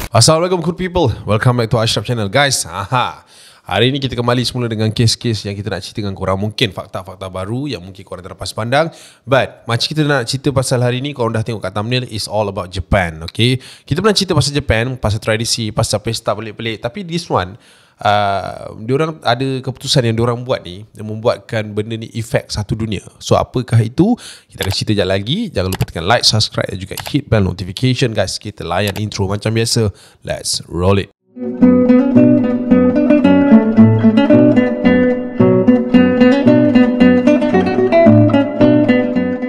Assalamualaikum good people. Welcome back to Ashraf Channel guys. Hari ini kita kembali semula dengan kes-kes yang kita nak cerita dengan korang. Mungkin fakta-fakta baru yang mungkin korang terlepas pandang. But macam kita nak cerita pasal hari ini, korang dah tengok kat thumbnail, is all about Japan. Okay, kita pernah cerita pasal Japan, pasal tradisi, pasal pesta pelik-pelik. Tapi this one, diorang ada keputusan yang diorang buat ni, yang membuatkan benda ni efek satu dunia. So apakah itu? Kita akan cerita sekejap lagi. Jangan lupa tekan like, subscribe dan juga hit bell notification guys. Kita layan intro macam biasa. Let's roll it.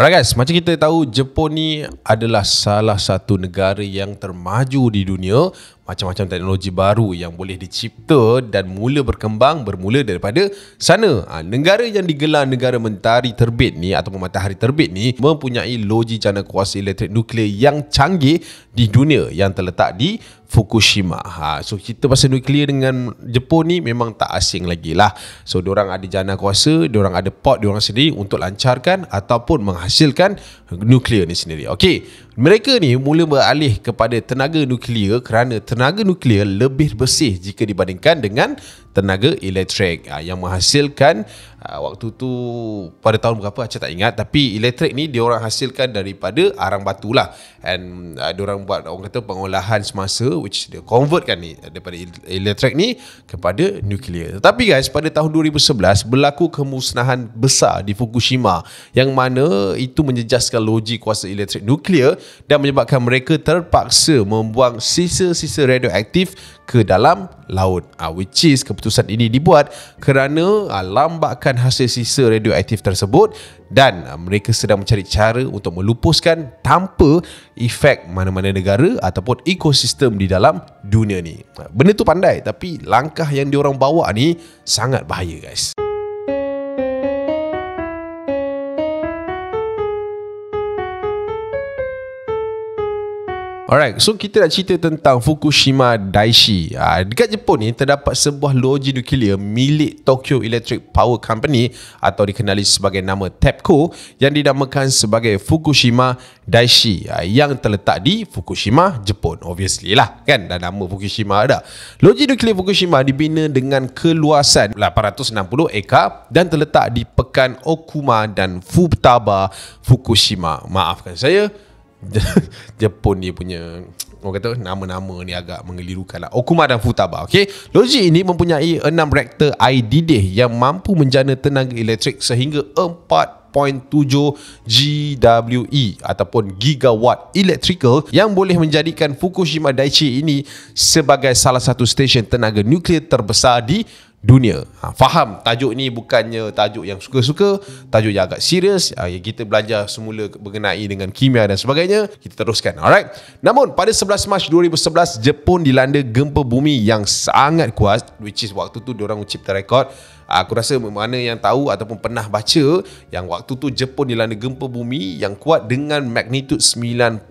Alright guys, macam kita tahu, Jepun ni adalah salah satu negara yang termaju di dunia. Macam-macam teknologi baru yang boleh dicipta dan mula berkembang bermula daripada sana. Negara yang digelar negara mentari terbit ni ataupun matahari terbit ni mempunyai loji jana kuasa elektrik nuklear yang canggih di dunia yang terletak di Fukushima. So kita pasal nuklear dengan Jepun ni memang tak asing lagi lah. So diorang ada jana kuasa, diorang ada port diorang sendiri untuk lancarkan ataupun menghasilkan nuklear ni sendiri. Okey, mereka ni mula beralih kepada tenaga nuklear kerana tenaga nuklear lebih bersih jika dibandingkan dengan tenaga elektrik yang menghasilkan waktu tu pada tahun berapa Acah tak ingat, tapi elektrik ni diorang hasilkan daripada arang batu lah, and diorang buat, orang kata, pengolahan semasa which dia convertkan ni daripada elektrik ni kepada nuklear. Tapi guys, pada tahun 2011 berlaku kemusnahan besar di Fukushima yang mana itu menjejaskan loji kuasa elektrik nuklear dan menyebabkan mereka terpaksa membuang sisa-sisa radioaktif ke dalam laut. Which is keputusan ini dibuat kerana lambakan hasil sisa radioaktif tersebut dan mereka sedang mencari cara untuk melupuskan tanpa efek mana-mana negara ataupun ekosistem di dalam dunia ni. Benda tu pandai, tapi langkah yang diorang bawa ni sangat bahaya guys. Alright, so kita nak cerita tentang Fukushima Daiichi. Dekat Jepun ni terdapat sebuah loji nuklear milik Tokyo Electric Power Company atau dikenali sebagai nama TEPCO yang dinamakan sebagai Fukushima Daiichi yang terletak di Fukushima, Jepun. Obviously lah kan, dah nama Fukushima ada. Loji nuklear Fukushima dibina dengan keluasan 860 ekar dan terletak di Pekan Okuma dan Futaba, Fukushima. Maafkan saya, Jepun ni punya, orang kata, nama-nama ni agak mengelirukan lah. Okuma dan Futaba. Okay, loji ini mempunyai 6 reaktor air didih yang mampu menjana tenaga elektrik sehingga 4.7 GWE ataupun gigawatt electrical yang boleh menjadikan Fukushima Daiichi ini sebagai salah satu stesen tenaga nuklear terbesar di dunia. Faham, tajuk ni bukannya tajuk yang suka-suka, tajuk yang agak serius. Kita belajar semula mengenai dengan kimia dan sebagainya. Kita teruskan. Alright. Namun pada 11 Mac 2011 Jepun dilanda gempa bumi yang sangat kuat, which is waktu tu diorang mencipta rekod. Aku rasa mana yang tahu ataupun pernah baca yang waktu tu Jepun dilanda gempa bumi yang kuat dengan magnitud 9.0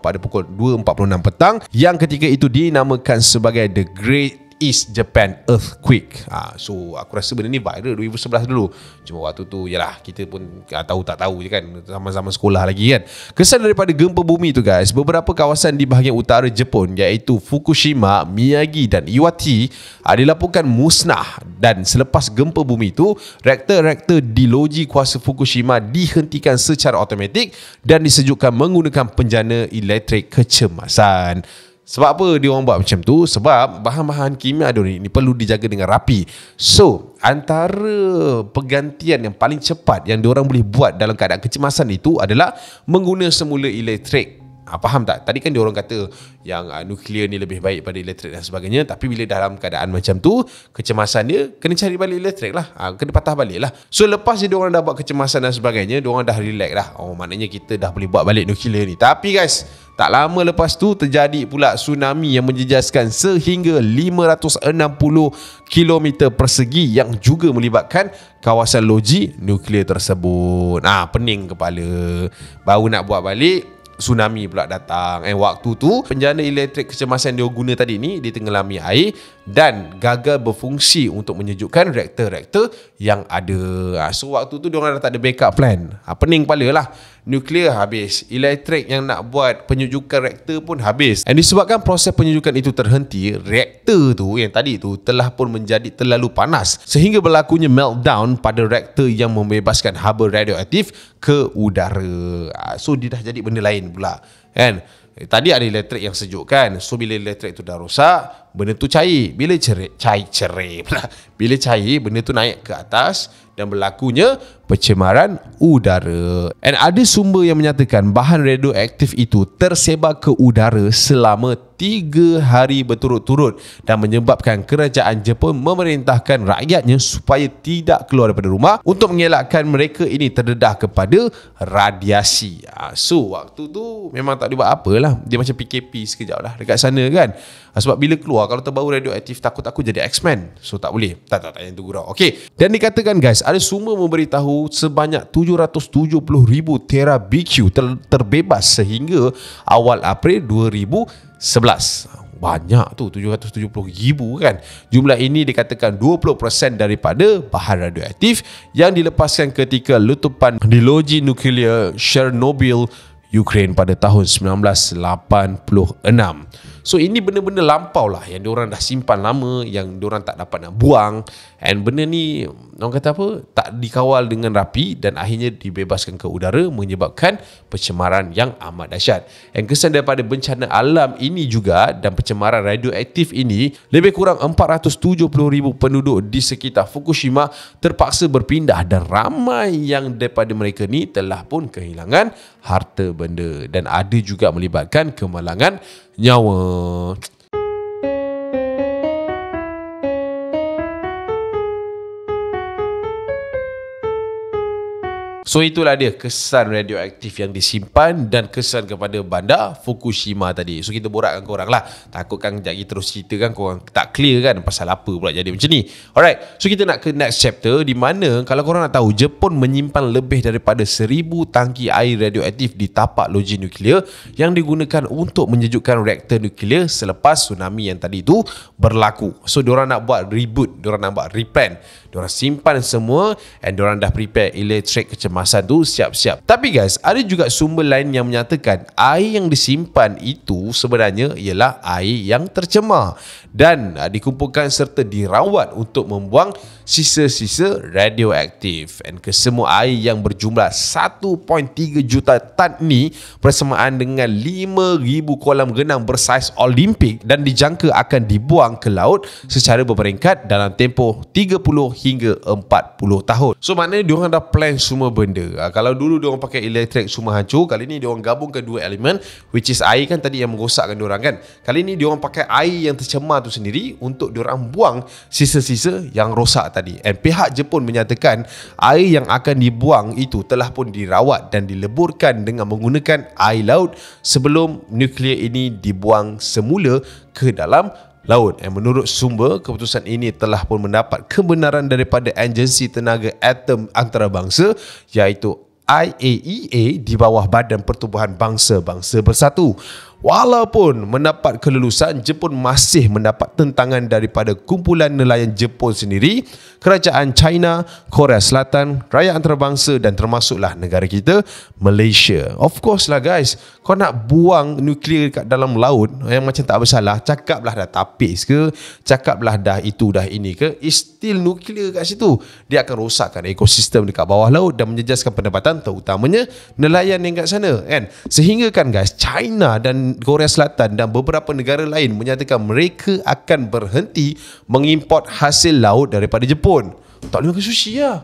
pada pukul 2.46 petang yang ketika itu dinamakan sebagai The Great East Japan Earthquake. So aku rasa benda ni viral 2011 dulu. Cuma waktu tu, yalah, kita pun tahu tak tahu je kan, zaman-zaman sekolah lagi kan. Kesan daripada gempa bumi tu guys, beberapa kawasan di bahagian utara Jepun iaitu Fukushima, Miyagi dan Iwate dilaporkan musnah, dan selepas gempa bumi tu reaktor-reaktor di loji kuasa Fukushima dihentikan secara automatik dan disejukkan menggunakan penjana elektrik kecemasan. Sebab apa dia orang buat macam tu? Sebab bahan-bahan kimia ni perlu dijaga dengan rapi. So, antara pergantian yang paling cepat yang diorang boleh buat dalam keadaan kecemasan itu adalah mengguna semula elektrik. Faham tak? Tadi kan diorang kata yang nuklear ni lebih baik pada elektrik dan sebagainya, tapi bila dalam keadaan macam tu, kecemasan dia kena cari balik elektrik lah, kena patah balik lah. So lepas je diorang dah buat kecemasan dan sebagainya, diorang dah relax lah. Maknanya kita dah boleh buat balik nuklear ni. Tapi guys, tak lama lepas tu terjadi pula tsunami yang menjejaskan sehingga 560 km persegi yang juga melibatkan kawasan loji nuklear tersebut. Pening kepala. Baru nak buat balik, tsunami pula datang. Waktu tu penjana elektrik kecemasan dia guna tadi ni ditenggelami air dan gagal berfungsi untuk menyejukkan reaktor-reaktor yang ada. So waktu tu diorang dah tak ada backup plan. Pening kepala lah. nuklear habis, elektrik yang nak buat penyujukan reaktor pun habis. Dan disebabkan proses penyujukan itu terhenti, reaktor tu yang tadi tu telah pun menjadi terlalu panas sehingga berlakunya meltdown pada reaktor yang membebaskan haba radioaktif ke udara. So dia dah jadi benda lain pula, kan? Tadi ada elektrik yang sejuk kan. So bila elektrik tu dah rosak, benda tu cair. Bila Bila cair, benda tu naik ke atas dan berlakunya pencemaran udara. And ada sumber yang menyatakan bahan radioaktif itu tersebar ke udara selama 3 hari berturut-turut dan menyebabkan kerajaan Jepun memerintahkan rakyatnya supaya tidak keluar daripada rumah untuk mengelakkan mereka ini terdedah kepada radiasi. So waktu tu memang tak boleh buat apalah. Dia macam PKP sekejap lah dekat sana kan. Sebab bila keluar, kalau terbau radioaktif, takut aku jadi X-Men. So tak boleh. Tak yang tu gurau. Okay. Dan dikatakan guys, ada sumber memberitahu sebanyak 770,000 tera BQ terbebas sehingga awal April 2011. Banyak tu, 770,000 kan. Jumlah ini dikatakan 20% daripada bahan radioaktif yang dilepaskan ketika letupan di loji nuklear Chernobyl, Ukraine pada tahun 1986. So ini benda-benda lampau lah yang diorang dah simpan lama, yang diorang tak dapat nak buang. And benda ni orang kata apa, tak dikawal dengan rapi dan akhirnya dibebaskan ke udara menyebabkan pencemaran yang amat dahsyat. And kesan daripada bencana alam ini juga dan pencemaran radioaktif ini, lebih kurang 470,000 penduduk di sekitar Fukushima terpaksa berpindah dan ramai yang daripada mereka ni telah pun kehilangan harta benda dan ada juga melibatkan kemalangan nyawa. So itulah dia kesan radioaktif yang disimpan dan kesan kepada bandar Fukushima tadi. So kita borakkan korang lah. Takutkan kejap lagi terus cerita kan korang tak clear kan pasal apa pula jadi macam ni. Alright, so kita nak ke next chapter di mana kalau korang nak tahu, Jepun menyimpan lebih daripada 1,000 tangki air radioaktif di tapak loji nuklear yang digunakan untuk menyejukkan reaktor nuklear selepas tsunami yang tadi tu berlaku. So diorang nak buat reboot, diorang nak buat replan. Diorang simpan semua and diorang dah prepare elektrik kecemasan tu siap-siap. Tapi guys, ada juga sumber lain yang menyatakan air yang disimpan itu sebenarnya ialah air yang tercemar dan dikumpulkan serta dirawat untuk membuang sisa-sisa radioaktif. And kesemua air yang berjumlah 1.3 juta tan ni bersamaan dengan 5,000 kolam renang bersaiz Olimpik dan dijangka akan dibuang ke laut secara berperingkat dalam tempoh 30 hingga 40 tahun. So maknanya diorang dah plan semua benda. Kalau dulu diorang pakai elektrik semua hancur, kali ni diorang gabungkan dua elemen, which is air kan tadi yang merosakkan diorang kan. Kali ni diorang pakai air yang tercemar tu sendiri untuk diorang buang sisa-sisa yang rosak tadi. And pihak Jepun menyatakan air yang akan dibuang itu telah pun dirawat dan dileburkan dengan menggunakan air laut sebelum nuklear ini dibuang semula ke dalam laut. Menurut sumber, keputusan ini telah pun mendapat kebenaran daripada Agensi Tenaga Atom Antarabangsa iaitu IAEA di bawah Badan Pertubuhan Bangsa-Bangsa Bersatu. Walaupun mendapat kelulusan, Jepun masih mendapat tentangan daripada kumpulan nelayan Jepun sendiri, kerajaan China, Korea Selatan, Raya Antarabangsa dan termasuklah negara kita, Malaysia. Of course lah guys, kau nak buang nuklear kat dalam laut yang macam tak bersalah, cakaplah dah tapis ke, cakaplah dah itu dah ini ke, is still nuklear kat situ. Dia akan rosakkan ekosistem dekat bawah laut dan menjejaskan pendapatan terutamanya nelayan yang kat sana kan. Sehingga kan guys, China dan Korea Selatan dan beberapa negara lain menyatakan mereka akan berhenti mengimport hasil laut daripada Jepun. Tak boleh makan sushi lah.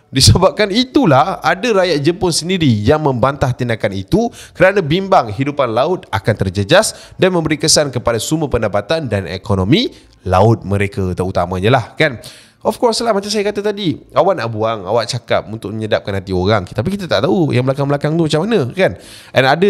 Disebabkan itulah ada rakyat Jepun sendiri yang membantah tindakan itu kerana bimbang hidupan laut akan terjejas dan memberi kesan kepada sumber pendapatan dan ekonomi laut mereka terutamanya lah kan. Of course lah, macam saya kata tadi, awak nak buang, awak cakap untuk menyedapkan hati orang, tapi kita tak tahu yang belakang-belakang tu macam mana kan. And ada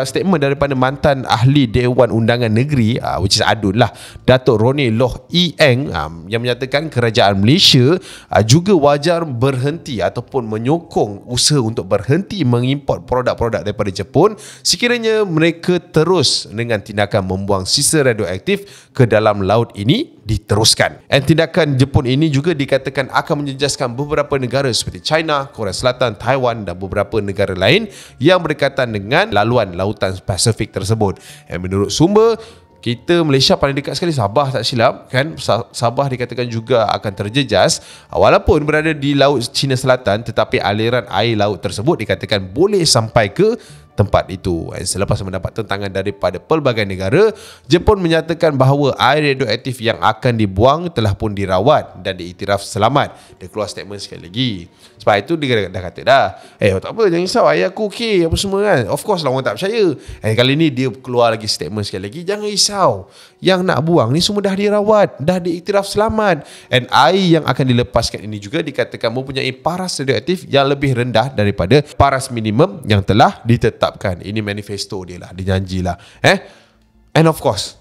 statement daripada mantan ahli Dewan Undangan Negeri, which is ADUN lah, Datuk Roni Loh E Eng, yang menyatakan kerajaan Malaysia juga wajar berhenti ataupun menyokong usaha untuk berhenti mengimport produk-produk daripada Jepun sekiranya mereka terus dengan tindakan membuang sisa radioaktif ke dalam laut ini diteruskan. Dan tindakan Jepun ini juga dikatakan akan menjejaskan beberapa negara seperti China, Korea Selatan, Taiwan dan beberapa negara lain yang berkaitan dengan laluan lautan Pasifik tersebut. Dan menurut sumber, kita Malaysia paling dekat sekali Sabah, tak silap kan. Sabah dikatakan juga akan terjejas walaupun berada di Laut Cina Selatan, tetapi aliran air laut tersebut dikatakan boleh sampai ke tempat itu. Selepas mendapat tentangan daripada pelbagai negara, Jepun menyatakan bahawa air radioaktif yang akan dibuang telah pun dirawat dan diiktiraf selamat. Dia keluar statement sekali lagi. Sebab itu dia dah kata dah, tak apa, jangan risau, ayah aku okey apa semua kan. Of course lah orang tak percaya. Kali ni dia keluar lagi statement sekali lagi, jangan risau, yang nak buang ni semua dah dirawat, dah diiktiraf selamat. And air yang akan dilepaskan ini juga dikatakan mempunyai paras radioaktif yang lebih rendah daripada paras minimum yang telah ditetapkan. Ini manifesto dia lah, dia janjilah. And of course,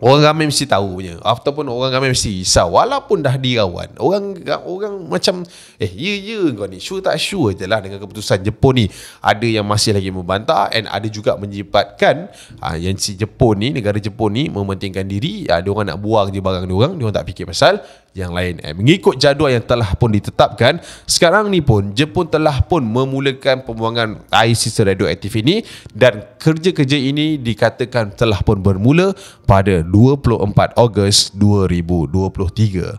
orang ramai mesti tahu punya, ataupun orang ramai mesti risau walaupun dah dirawat. Orang macam ya kau ni sure tak sure je lah dengan keputusan Jepun ni. Ada yang masih lagi membantah, and ada juga menyifatkan yang si Jepun ni, negara Jepun ni mementingkan diri. Dia orang nak buang je barang dia orang tak fikir pasal yang lain. Mengikut jadual yang telah pun ditetapkan, sekarang ni pun Jepun telah pun memulakan pembuangan air sisa radioaktif ini, dan kerja-kerja ini dikatakan telah pun bermula pada 24 Ogos 2023.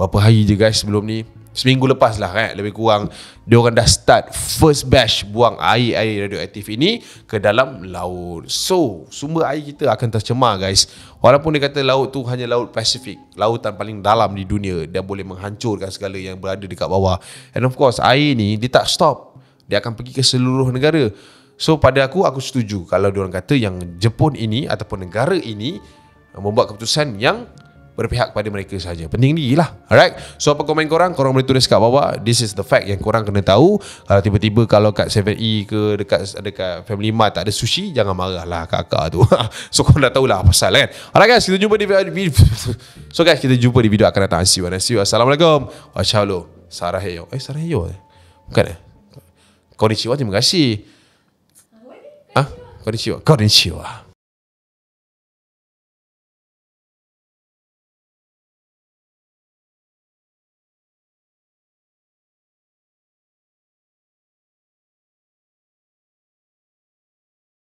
Berapa hari je guys sebelum ni? Seminggu lepas lah kan, lebih kurang dia orang dah start first batch buang air radioaktif ini ke dalam laut. So sumber air kita akan tercemar guys. Walaupun dia kata laut tu hanya laut Pasifik, lautan paling dalam di dunia, dia boleh menghancurkan segala yang berada dekat bawah. And of course air ni dia tak stop, dia akan pergi ke seluruh negara. So pada aku setuju kalau diorang kata yang Jepun ini ataupun negara ini membuat keputusan yang berpihak kepada mereka saja. Penting ni lah. Alright. So apa komen korang? Korang boleh tulis kat bawah. This is the fact yang korang kena tahu. Kalau tiba-tiba kalau kat 7E ke dekat Family Mart tak ada sushi, jangan marah lah kakak tu. So korang dah tahulah pasal kan. Alright guys, kita jumpa di video. So guys, kita jumpa di video akan datang. See you. Assalamualaikum. Wassalamualaikum. Saraheyo. Saraheyo. Bukan Konnichiwa, terima kasih. Konnichiwa.